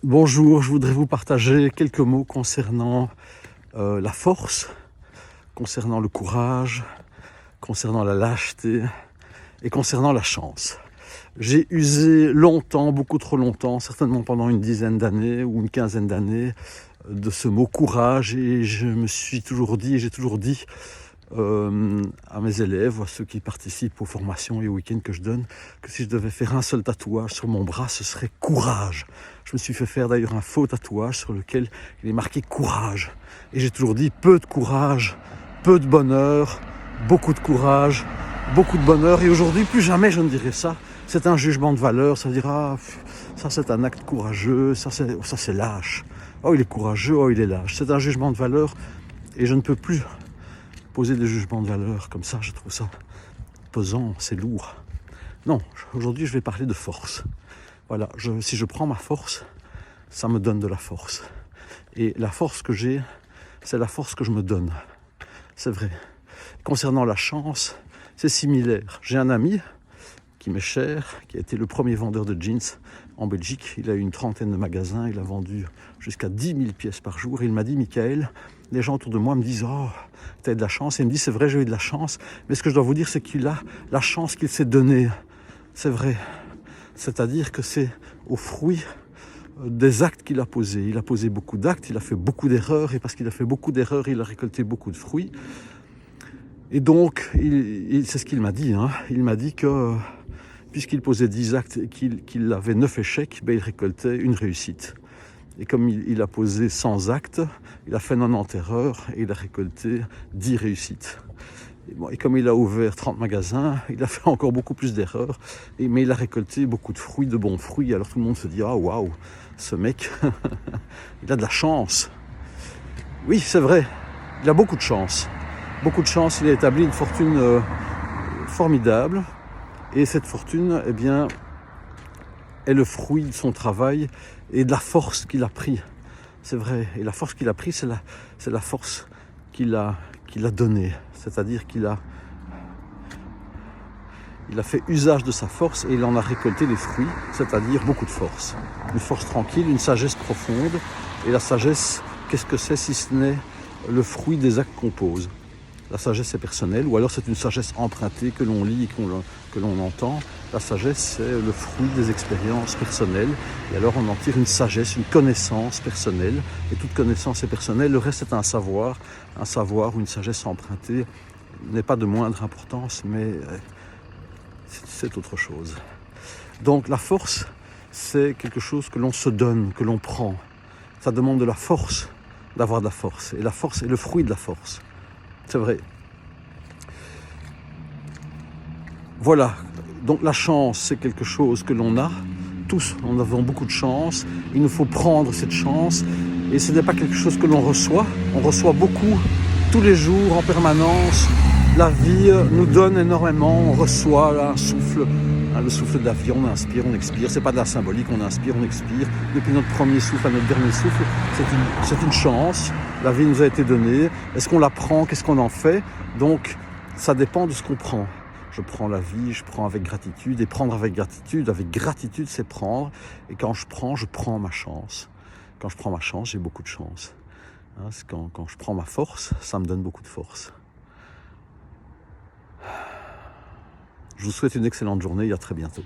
Bonjour, je voudrais vous partager quelques mots concernant la force, concernant le courage, concernant la lâcheté et concernant la chance. J'ai usé longtemps, beaucoup trop longtemps, certainement pendant une dizaine d'années ou une quinzaine d'années, de ce mot courage, et je me suis toujours dit, j'ai toujours dit à mes élèves ou à ceux qui participent aux formations et aux week-ends que je donne, que si je devais faire un seul tatouage sur mon bras, ce serait courage. Je me suis fait faire d'ailleurs un faux tatouage sur lequel il est marqué courage. Et j'ai toujours dit peu de courage, peu de bonheur, beaucoup de courage, beaucoup de bonheur. Et aujourd'hui, plus jamais je ne dirai ça. C'est un jugement de valeur, ça dira ça c'est un acte courageux, ça c'est lâche. Oh il est courageux, oh il est lâche. C'est un jugement de valeur et je ne peux plus poser des jugements de valeur comme ça, je trouve ça pesant, c'est lourd. Non, aujourd'hui je vais parler de force. Voilà, si je prends ma force, ça me donne de la force. Et la force que j'ai, c'est la force que je me donne. C'est vrai. Concernant la chance, c'est similaire. J'ai un ami qui m'est cher, qui a été le premier vendeur de jeans en Belgique. Il a eu une trentaine de magasins, il a vendu jusqu'à 10 000 pièces par jour. Et il m'a dit, Michael, les gens autour de moi me disent, oh, t'as eu de la chance. Et il me dit, c'est vrai, j'ai eu de la chance. Mais ce que je dois vous dire, c'est qu'il a la chance qu'il s'est donnée. C'est vrai. C'est-à-dire que c'est au fruit des actes qu'il a posés. Il a posé beaucoup d'actes, il a fait beaucoup d'erreurs. Et parce qu'il a fait beaucoup d'erreurs, il a récolté beaucoup de fruits. Et donc, c'est ce qu'il m'a dit. Il m'a dit que puisqu'il posait 10 actes et qu'il avait 9 échecs, il récoltait une réussite. Et comme il a posé 100 actes, il a fait 90 erreurs et il a récolté 10 réussites. Et comme il a ouvert 30 magasins, il a fait encore beaucoup plus d'erreurs, mais il a récolté beaucoup de fruits, de bons fruits. Alors tout le monde se dit « Ah waouh, ce mec, il a de la chance ». Oui, c'est vrai, il a beaucoup de chance. Beaucoup de chance, il a établi une fortune formidable. Et cette fortune, eh bien, est le fruit de son travail et de la force qu'il a pris. C'est vrai. Et la force qu'il a pris, c'est la force qu'il a donnée. C'est-à-dire qu'il a fait usage de sa force et il en a récolté les fruits, c'est-à-dire beaucoup de force. Une force tranquille, une sagesse profonde. Et la sagesse, qu'est-ce que c'est si ce n'est le fruit des actes qu'on pose ? La sagesse est personnelle, ou alors c'est une sagesse empruntée que l'on lit et que l'on entend. La sagesse, c'est le fruit des expériences personnelles. Et alors on en tire une sagesse, une connaissance personnelle. Et toute connaissance est personnelle. Le reste est un savoir ou une sagesse empruntée n'est pas de moindre importance, mais c'est autre chose. Donc la force, c'est quelque chose que l'on se donne, que l'on prend. Ça demande de la force, d'avoir de la force. Et la force est le fruit de la force. C'est vrai. Voilà. Donc la chance, c'est quelque chose que l'on a. Tous, nous avons beaucoup de chance. Il nous faut prendre cette chance. Et ce n'est pas quelque chose que l'on reçoit. On reçoit beaucoup, tous les jours, en permanence. La vie nous donne énormément. On reçoit là, un souffle, le souffle de la vie. On inspire, on expire. C'est pas de la symbolique. On inspire, on expire. Depuis notre premier souffle à notre dernier souffle, c'est une chance. La vie nous a été donnée. Est-ce qu'on la prend ? Qu'est-ce qu'on en fait ? Donc, ça dépend de ce qu'on prend. Je prends la vie, je prends avec gratitude. Et prendre avec gratitude, c'est prendre. Et quand je prends ma chance. Quand je prends ma chance, j'ai beaucoup de chance. Quand je prends ma force, ça me donne beaucoup de force. Je vous souhaite une excellente journée et à très bientôt.